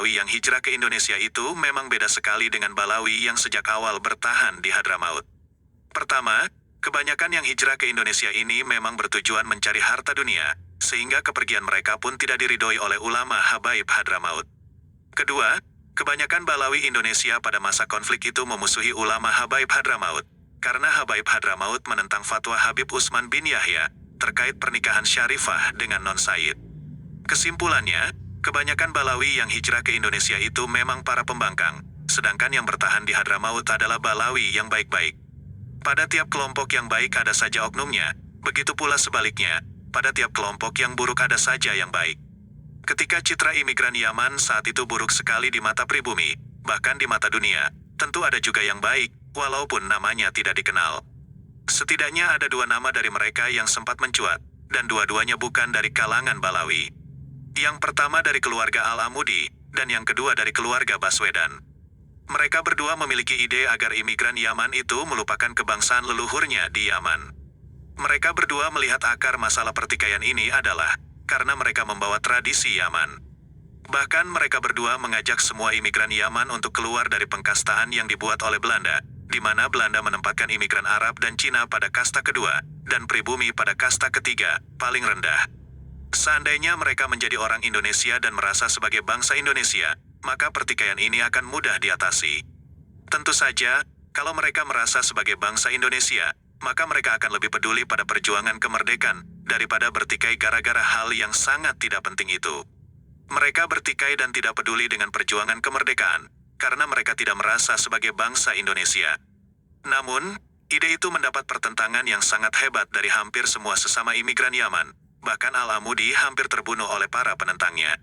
Balawi yang hijrah ke Indonesia itu memang beda sekali dengan Balawi yang sejak awal bertahan di Hadramaut. Pertama, kebanyakan yang hijrah ke Indonesia ini memang bertujuan mencari harta dunia, sehingga kepergian mereka pun tidak diridhoi oleh ulama Habaib Hadramaut. Kedua, kebanyakan Balawi Indonesia pada masa konflik itu memusuhi ulama Habaib Hadramaut, karena Habaib Hadramaut menentang fatwa Habib Utsman bin Yahya terkait pernikahan Syarifah dengan Non Said. Kesimpulannya, kebanyakan Balawi yang hijrah ke Indonesia itu memang para pembangkang, sedangkan yang bertahan di Hadramaut adalah Balawi yang baik-baik. Pada tiap kelompok yang baik ada saja oknumnya, begitu pula sebaliknya, pada tiap kelompok yang buruk ada saja yang baik. Ketika citra imigran Yaman saat itu buruk sekali di mata pribumi, bahkan di mata dunia, tentu ada juga yang baik, walaupun namanya tidak dikenal. Setidaknya ada dua nama dari mereka yang sempat mencuat, dan dua-duanya bukan dari kalangan Balawi. Yang pertama dari keluarga Al-Amudi, dan yang kedua dari keluarga Baswedan. Mereka berdua memiliki ide agar imigran Yaman itu melupakan kebangsaan leluhurnya di Yaman. Mereka berdua melihat akar masalah pertikaian ini adalah karena mereka membawa tradisi Yaman. Bahkan mereka berdua mengajak semua imigran Yaman untuk keluar dari pengkastaan yang dibuat oleh Belanda, di mana Belanda menempatkan imigran Arab dan Cina pada kasta kedua, dan pribumi pada kasta ketiga, paling rendah. Seandainya mereka menjadi orang Indonesia dan merasa sebagai bangsa Indonesia, maka pertikaian ini akan mudah diatasi. Tentu saja, kalau mereka merasa sebagai bangsa Indonesia, maka mereka akan lebih peduli pada perjuangan kemerdekaan, daripada bertikai gara-gara hal yang sangat tidak penting itu. Mereka bertikai dan tidak peduli dengan perjuangan kemerdekaan, karena mereka tidak merasa sebagai bangsa Indonesia. Namun, ide itu mendapat pertentangan yang sangat hebat dari hampir semua sesama imigran Yaman. Bahkan Al-Amudi hampir terbunuh oleh para penentangnya.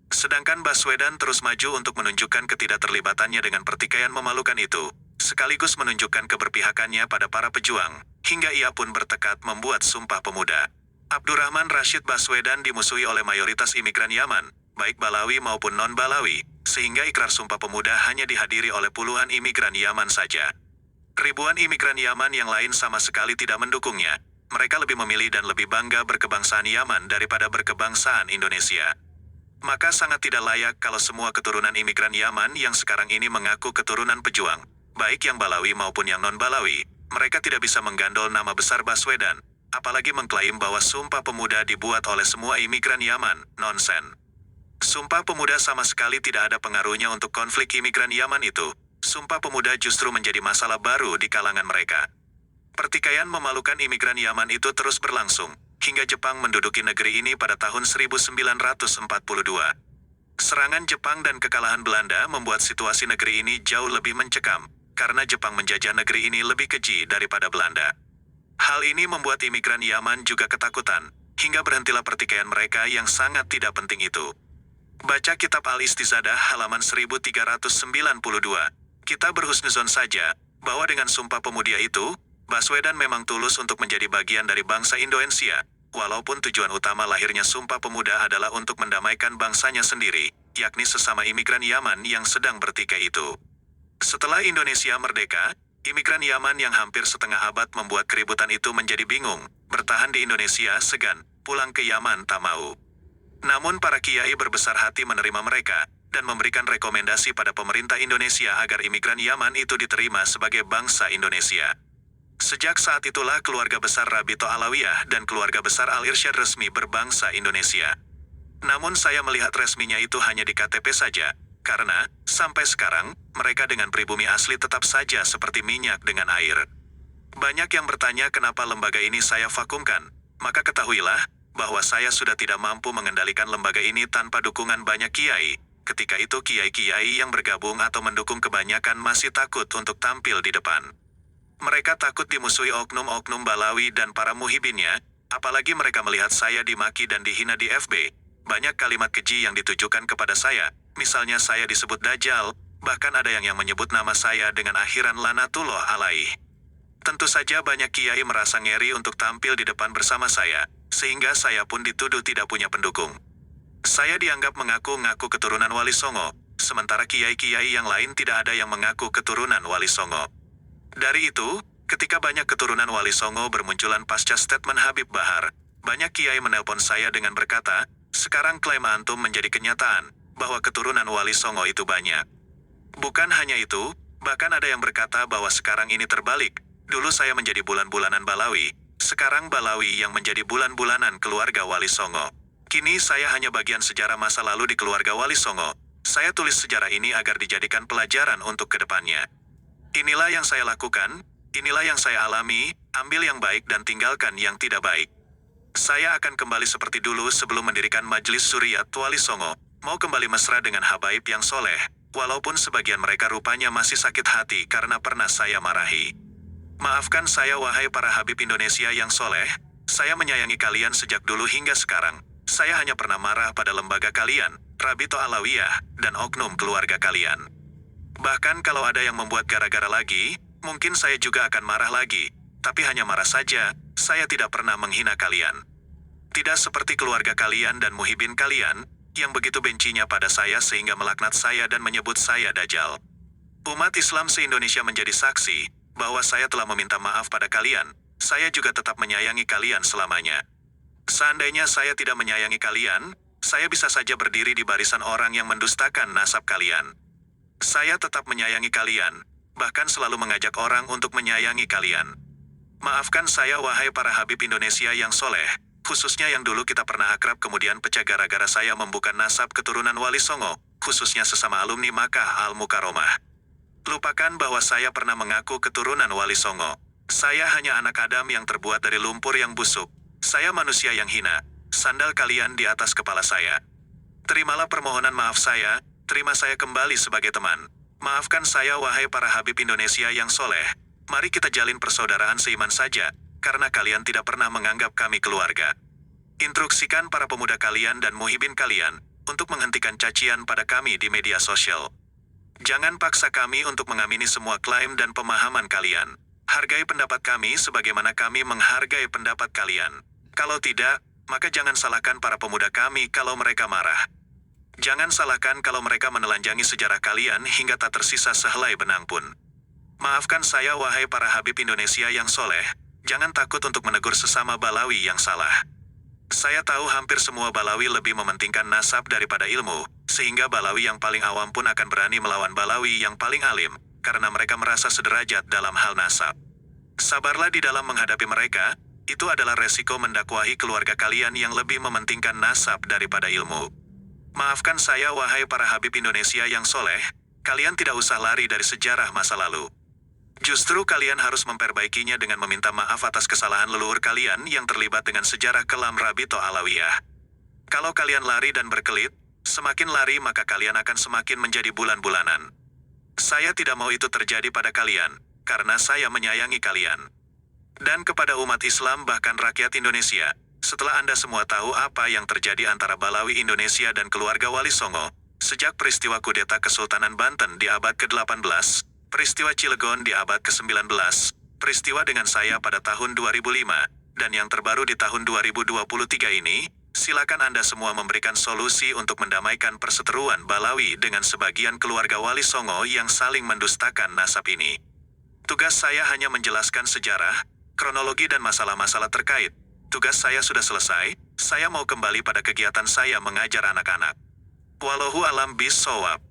Sedangkan Baswedan terus maju untuk menunjukkan ketidakterlibatannya dengan pertikaian memalukan itu, sekaligus menunjukkan keberpihakannya pada para pejuang, hingga ia pun bertekad membuat Sumpah Pemuda. Abdurrahman Rashid Baswedan dimusuhi oleh mayoritas imigran Yaman, baik Balawi maupun non-Balawi, sehingga ikrar Sumpah Pemuda hanya dihadiri oleh puluhan imigran Yaman saja. Ribuan imigran Yaman yang lain sama sekali tidak mendukungnya. Mereka lebih memilih dan lebih bangga berkebangsaan Yaman daripada berkebangsaan Indonesia. Maka sangat tidak layak kalau semua keturunan imigran Yaman yang sekarang ini mengaku keturunan pejuang, baik yang Balawi maupun yang non-Balawi, mereka tidak bisa menggandol nama besar Baswedan, apalagi mengklaim bahwa Sumpah Pemuda dibuat oleh semua imigran Yaman. Nonsen. Sumpah Pemuda sama sekali tidak ada pengaruhnya untuk konflik imigran Yaman itu. Sumpah Pemuda justru menjadi masalah baru di kalangan mereka. Pertikaian memalukan imigran Yaman itu terus berlangsung, hingga Jepang menduduki negeri ini pada tahun 1942. Serangan Jepang dan kekalahan Belanda membuat situasi negeri ini jauh lebih mencekam, karena Jepang menjajah negeri ini lebih keji daripada Belanda. Hal ini membuat imigran Yaman juga ketakutan, hingga berhentilah pertikaian mereka yang sangat tidak penting itu. Baca kitab Al-Istizadah halaman 1392. Kita berhusnuzon saja, bahwa dengan Sumpah Pemuda itu, Baswedan memang tulus untuk menjadi bagian dari bangsa Indonesia, walaupun tujuan utama lahirnya Sumpah Pemuda adalah untuk mendamaikan bangsanya sendiri, yakni sesama imigran Yaman yang sedang bertikai itu. Setelah Indonesia merdeka, imigran Yaman yang hampir setengah abad membuat keributan itu menjadi bingung, bertahan di Indonesia segan, pulang ke Yaman tak mau. Namun para kiai berbesar hati menerima mereka, dan memberikan rekomendasi pada pemerintah Indonesia agar imigran Yaman itu diterima sebagai bangsa Indonesia. Sejak saat itulah keluarga besar Rabito Alawiyah dan keluarga besar Al-Irsyad resmi berbangsa Indonesia. Namun saya melihat resminya itu hanya di KTP saja, karena, sampai sekarang, mereka dengan pribumi asli tetap saja seperti minyak dengan air. Banyak yang bertanya kenapa lembaga ini saya vakumkan, maka ketahuilah, bahwa saya sudah tidak mampu mengendalikan lembaga ini tanpa dukungan banyak kiai. Ketika itu kiai-kiai yang bergabung atau mendukung kebanyakan masih takut untuk tampil di depan. Mereka takut dimusuhi oknum-oknum Balawi dan para muhibinnya, apalagi mereka melihat saya dimaki dan dihina di FB. Banyak kalimat keji yang ditujukan kepada saya, misalnya saya disebut Dajjal, bahkan ada yang menyebut nama saya dengan akhiran lanatullah alaih. Tentu saja banyak kiai merasa ngeri untuk tampil di depan bersama saya, sehingga saya pun dituduh tidak punya pendukung. Saya dianggap mengaku-ngaku keturunan Wali Songo, sementara kiai-kiai yang lain tidak ada yang mengaku keturunan Wali Songo. Dari itu, ketika banyak keturunan Wali Songo bermunculan pasca statement Habib Bahar, banyak kiai menelpon saya dengan berkata, sekarang klaim antum menjadi kenyataan, bahwa keturunan Wali Songo itu banyak. Bukan hanya itu, bahkan ada yang berkata bahwa sekarang ini terbalik. Dulu saya menjadi bulan-bulanan Balawi, sekarang Balawi yang menjadi bulan-bulanan keluarga Wali Songo. Kini saya hanya bagian sejarah masa lalu di keluarga Wali Songo. Saya tulis sejarah ini agar dijadikan pelajaran untuk kedepannya. Inilah yang saya lakukan, inilah yang saya alami, ambil yang baik dan tinggalkan yang tidak baik. Saya akan kembali seperti dulu sebelum mendirikan Majelis Suriat Wali Songo, mau kembali mesra dengan habaib yang soleh. Walaupun sebagian mereka rupanya masih sakit hati karena pernah saya marahi. Maafkan saya wahai para habib Indonesia yang soleh, saya menyayangi kalian sejak dulu hingga sekarang. Saya hanya pernah marah pada lembaga kalian, Rabito Alawiyah, dan oknum keluarga kalian. Bahkan kalau ada yang membuat gara-gara lagi, mungkin saya juga akan marah lagi. Tapi hanya marah saja, saya tidak pernah menghina kalian. Tidak seperti keluarga kalian dan muhibin kalian, yang begitu bencinya pada saya sehingga melaknat saya dan menyebut saya Dajjal. Umat Islam se-Indonesia menjadi saksi, bahwa saya telah meminta maaf pada kalian, saya juga tetap menyayangi kalian selamanya. Seandainya saya tidak menyayangi kalian, saya bisa saja berdiri di barisan orang yang mendustakan nasab kalian. Saya tetap menyayangi kalian, bahkan selalu mengajak orang untuk menyayangi kalian. Maafkan saya wahai para habib Indonesia yang soleh, khususnya yang dulu kita pernah akrab kemudian pecah gara-gara saya membuka nasab keturunan Wali Songo, khususnya sesama alumni Makkah Al-Mukarramah. Lupakan bahwa saya pernah mengaku keturunan Wali Songo. Saya hanya anak Adam yang terbuat dari lumpur yang busuk. Saya manusia yang hina. Sandal kalian di atas kepala saya. Terimalah permohonan maaf saya, terima saya kembali sebagai teman. Maafkan saya wahai para habib Indonesia yang soleh. Mari kita jalin persaudaraan seiman saja, karena kalian tidak pernah menganggap kami keluarga. Instruksikan para pemuda kalian dan muhibin kalian, untuk menghentikan cacian pada kami di media sosial. Jangan paksa kami untuk mengamini semua klaim dan pemahaman kalian. Hargai pendapat kami sebagaimana kami menghargai pendapat kalian. Kalau tidak, maka jangan salahkan para pemuda kami kalau mereka marah. Jangan salahkan kalau mereka menelanjangi sejarah kalian hingga tak tersisa sehelai benang pun. Maafkan saya wahai para habib Indonesia yang soleh, jangan takut untuk menegur sesama Balawi yang salah. Saya tahu hampir semua Balawi lebih mementingkan nasab daripada ilmu, sehingga Balawi yang paling awam pun akan berani melawan Balawi yang paling alim, karena mereka merasa sederajat dalam hal nasab. Sabarlah di dalam menghadapi mereka, itu adalah resiko mendakwahi keluarga kalian yang lebih mementingkan nasab daripada ilmu. Maafkan saya wahai para habib Indonesia yang soleh, kalian tidak usah lari dari sejarah masa lalu. Justru kalian harus memperbaikinya dengan meminta maaf atas kesalahan leluhur kalian yang terlibat dengan sejarah kelam Rabito Alawiyah. Kalau kalian lari dan berkelit, semakin lari maka kalian akan semakin menjadi bulan-bulanan. Saya tidak mau itu terjadi pada kalian, karena saya menyayangi kalian. Dan kepada umat Islam bahkan rakyat Indonesia, setelah Anda semua tahu apa yang terjadi antara Balawi Indonesia dan keluarga Wali Songo, sejak peristiwa kudeta Kesultanan Banten di abad ke-18, peristiwa Cilegon di abad ke-19, peristiwa dengan saya pada tahun 2005, dan yang terbaru di tahun 2023 ini, silakan Anda semua memberikan solusi untuk mendamaikan perseteruan Balawi dengan sebagian keluarga Wali Songo yang saling mendustakan nasab ini. Tugas saya hanya menjelaskan sejarah, kronologi dan masalah-masalah terkait. Tugas saya sudah selesai, saya mau kembali pada kegiatan saya mengajar anak-anak. Wallahu alam bis shawab.